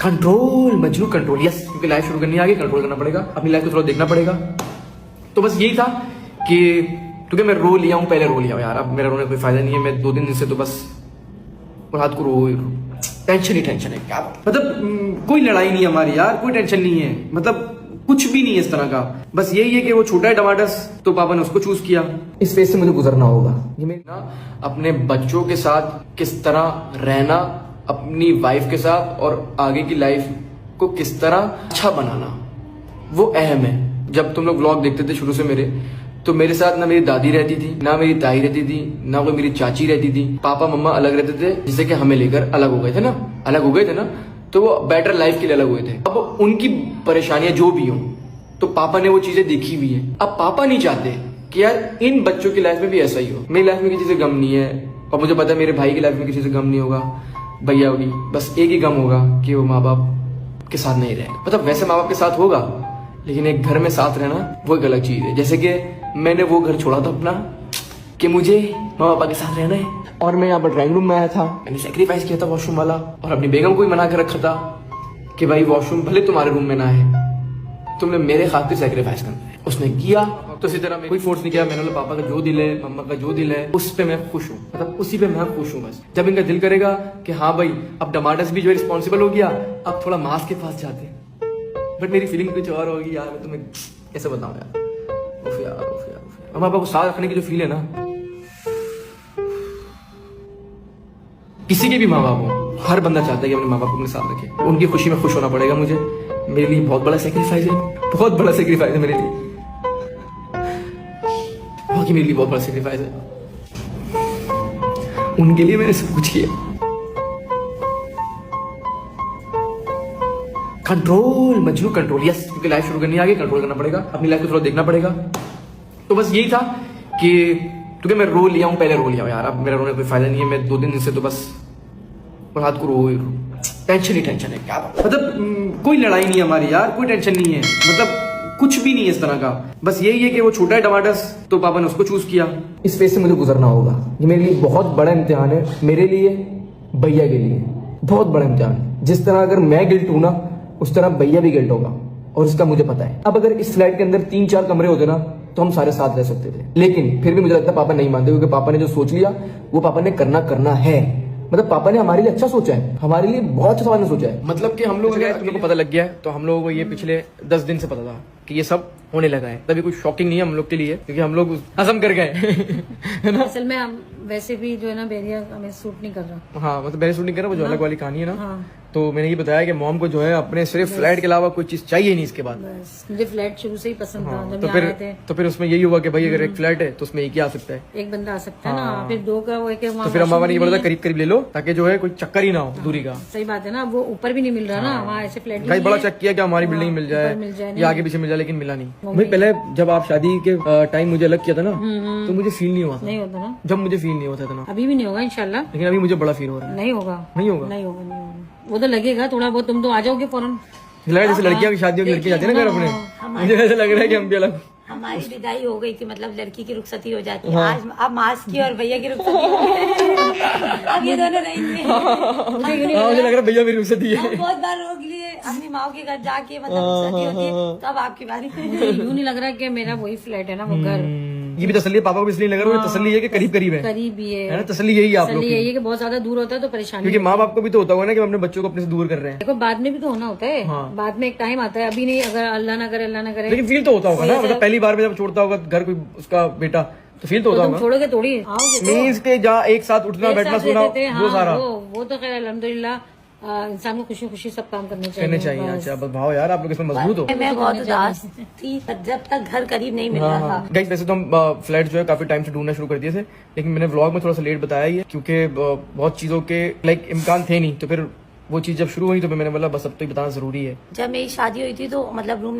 Control Majnu control, yes, क्योंकि life शुरू करनी आगे कंट्रोल करना पड़ेगा, अपनी लाइफ को थोड़ा देखना पड़ेगा। तो बस यही था कि क्योंकि मैं रो लिया हूँ, पहले रो लिया हूँ यार, अब मेरा रोने का कोई फायदा नहीं है। मैं 2 दिन से तो बस रात को रो टेंशन ही टेंशन है। क्या मतलब कोई लड़ाई नहीं है हमारी यार, कोई टेंशन नहीं है, मतलब कुछ भी नहीं है इस तरह का। बस यही है कि वो छोटा है टमाटस, तो पापा ने उसको चूज किया। इस फेज से मुझे गुजरना होगा। ये मेरी ना अपने बच्चों के साथ किस तरह रहना, अपनी वाइफ के साथ और आगे की लाइफ को किस तरह अच्छा बनाना, वो अहम है। जब तुम लोग व्लॉग देखते थे शुरू से मेरे, तो मेरे साथ ना मेरी दादी रहती थी, ना मेरी ताई रहती थी, ना कोई मेरी चाची रहती थी। पापा मम्मा अलग रहते थे, जिससे कि हमें लेकर अलग हो गए थे ना, अलग हो गए थे ना, तो वो बेटर लाइफ के लिए अलग हुए थे। अब उनकी परेशानियां जो भी हो, तो पापा ने वो चीजें देखी हुई है। अब पापा नहीं चाहते कि यार इन बच्चों की लाइफ में भी ऐसा ही हो। मेरी लाइफ में किसी से गम नहीं है, और मुझे पता है मेरे भाई की लाइफ में किसी से गम नहीं होगा, भैया होगी, बस एक ही गम होगा कि वो माँ बाप के साथ नहीं रहे। मतलब वैसे माँ बाप के साथ होगा, लेकिन एक घर में साथ रहना वो एक अलग चीज है। जैसे कि मैंने वो घर छोड़ा था अपना कि मुझे माँ पापा के साथ रहना है, और मैं यहाँ पर ड्राइंग रूम में आया था, मैंने सेक्रीफाइस किया था वॉशरूम वाला, और अपनी बेगम को ही मना कर रखा था कि भाई वॉशरूम भले तुम्हारे रूम में ना है, तुमने मेरे खातिर सेक्रीफाइस करना है। उसने किया, तो इसी तरह कोई फोर्स नहीं किया। मैंने बोला पापा का जो दिल है, मम्मा का जो दिल है, उस पे मैं खुश हूँ, मतलब उसी पे मैं खुश हूँ। बस जब इनका दिल करेगा कि हाँ भाई अब टमाटस भी जो है रिस्पॉन्सिबल हो गया, अब थोड़ा मास्क के पास जाते, बट मेरी फीलिंग कुछ और होगी यार, मैं तुम्हें कैसे बताऊं यार। उफ यार, उफ यार, उफ यार। माँ बाप को साथ रखने की जो फील है ना, किसी के भी माँ बाप हो, हर बंदा चाहता है कि अपने माँ बाप को अपने साथ रखे। उनकी खुशी में खुश होना पड़ेगा मुझे। मेरे लिए बहुत बड़ा सेक्रीफाइस है, बहुत बड़ा सेक्रीफाइस है मेरे लिए, बाकी मेरे लिए बहुत बड़ा सेक्रीफाइस है। उनके लिए मैंने सब कुछ किया। कंट्रोल मजनू कंट्रोल, यस, क्योंकि लाइफ शुरू करनी आगे कंट्रोल करना पड़ेगा, अपनी लाइफ को थोड़ा देखना पड़ेगा। तो बस यही था कि क्योंकि मैं रो लिया हूँ, पहले रो लिया हूँ यार, अब मेरा रोने का कोई फायदा नहीं है। मैं 2 दिन से तो बस रात को रो टेंशन ही टेंशन है। क्या मतलब कोई लड़ाई नहीं है हमारी यार, कोई टेंशन नहीं है, मतलब कुछ भी नहीं है इस तरह का। बस यही है कि वो छोटा है टमाटस, तो पापा ने उसको चूज किया। इस फेज से मुझे गुजरना होगा। ये मेरे लिए बहुत बड़ा इम्तिहान है, मेरे लिए, भैया के लिए बहुत बड़ा इम्तिहान है। जिस तरह अगर मैं गिल्ट हूं ना, उस तरह भैया भी गिल्ट होगा, और इसका मुझे पता है। अब अगर इस फ्लैट के अंदर 3-4 कमरे होते ना, तो हम सारे साथ रह सकते थे, लेकिन फिर भी मुझे लगता है पापा नहीं मानते, क्योंकि पापा ने जो सोच लिया वो पापा ने करना है। मतलब पापा ने हमारे लिए अच्छा सोचा है, हमारे लिए बहुत अच्छा ने सोचा है। मतलब कि हम लोग को पता लग गया है, तो हम लोगों को ये पिछले 10 दिन से पता था कि ये सब होने लगा है। तभी कुछ शॉकिंग नहीं है हम लोग के लिए, क्योंकि हम लोग हजम कर गए है ना। असल में हम वैसे भी जो है ना, बेरिया हमें सूट नहीं कर रहा। हाँ, मतलब मेरे सूट नहीं कर रहा, वो जो अलग वाली कहानी है ना। हाँ। तो मैंने ये बताया कि मॉम को जो है अपने सिर्फ फ्लैट के अलावा कोई चीज चाहिए नहीं इसके बाद। मुझे फ्लैट शुरू से ही पसंद था। जब तो यहाँ आए थे तो फिर उसमें यही हुआ कि भाई अगर एक फ्लैट है तो उसमें एक ही आ सकता है, एक बंदा आ सकता है ना, फिर 2 का वो एक तो फिर अम्मा ने ये बोला था करीब करीब ले लो, ताकि जो है कोई चक्कर ही ना हो दूरी का। सही बात है ना, वो ऊपर भी नहीं मिल रहा ना, वहाँ ऐसे फ्लैट भाई बड़ा चेक किया कि हमारी बिल्डिंग मिल जाए या आगे पीछे मिल जाए, लेकिन मिला नहीं। भाई पहले जब आप शादी के टाइम मुझे अलग किया था ना, तो मुझे फील नहीं हुआ था। नहीं होता ना, जब मुझे फील नहीं होता था ना, अभी भी नहीं होगा इंशाल्लाह, लेकिन अभी मुझे बड़ा फील हो रहा है। नहीं होगा, नहीं होगा, नहीं होगा, नहीं होगा। वो तो लगेगा थोड़ा बहुत, तुम तो आ जाओगे फौरन। लगा जैसे लड़कियां की शादियों की लड़की जाती है ना घर अपने, मुझे ऐसा लग रहा है कि हम भी अलग। हमारी विदाई हो गई थी, मतलब लड़की की रुखसती हो जाती है। आज अब मास की और भैया की रुखसती हो गई। अब ये दोनों रहेंगे। मुझे लग रहा है भैया मेरी रुखसती है। हम बहुत बार रोक लिए अपनी माँ के घर जाके, मतलब रुखसती होती है, तब आपकी बारी। यूं नहीं लग रहा कि मेरा वही फ्लैट है ना, वो घर। ये भी तसल्ली है पापा को, इसलिए लग रहा है तसल्ली है कि करीब करीब है, करीब ही है ना। तसल्ली यही है आप लोग तसल्ली की, यही है कि बहुत ज्यादा दूर होता है तो परेशानी। क्योंकि माँ बाप को भी तो होता होगा ना कि हम अपने बच्चों को अपने से दूर कर रहे हैं। देखो बाद में भी तो होना होता है, बाद में एक टाइम आता है, अभी नहीं, अगर अल्लाह ना करे, अल्लाह ना करे। लेकिन फील तो होता होगा ना, मतलब पहली बार में जब छोड़ता होगा घर कोई उसका बेटा, तो फील तो होता होगा। छोड़ोगे थोड़ी आओगे, मीन्स के जहाँ एक साथ उठना बैठना सोना, वो सारा वो तो खैर अल्हम्दुलिल्लाह इंसान को खुशी खुशी सब काम करने करने चाहिए। अच्छा बस भाव यार, आप लोग इसमें मजबूत हो। मैं बहुत उदास थी जब तक घर करीब नहीं मिल रहा था। गाइस वैसे तो हम फ्लैट जो है काफी टाइम से ढूंढना शुरू कर दिए थे, लेकिन मैंने व्लॉग में थोड़ा सा लेट बताया ही है, क्योंकि बहुत चीजों के इम्कान थे नहीं, तो फिर वो चीज जब शुरू हुई तो मैंने बोला बस अब तो बताना जरूरी है। जब मेरी शादी हुई थी तो मतलब रूम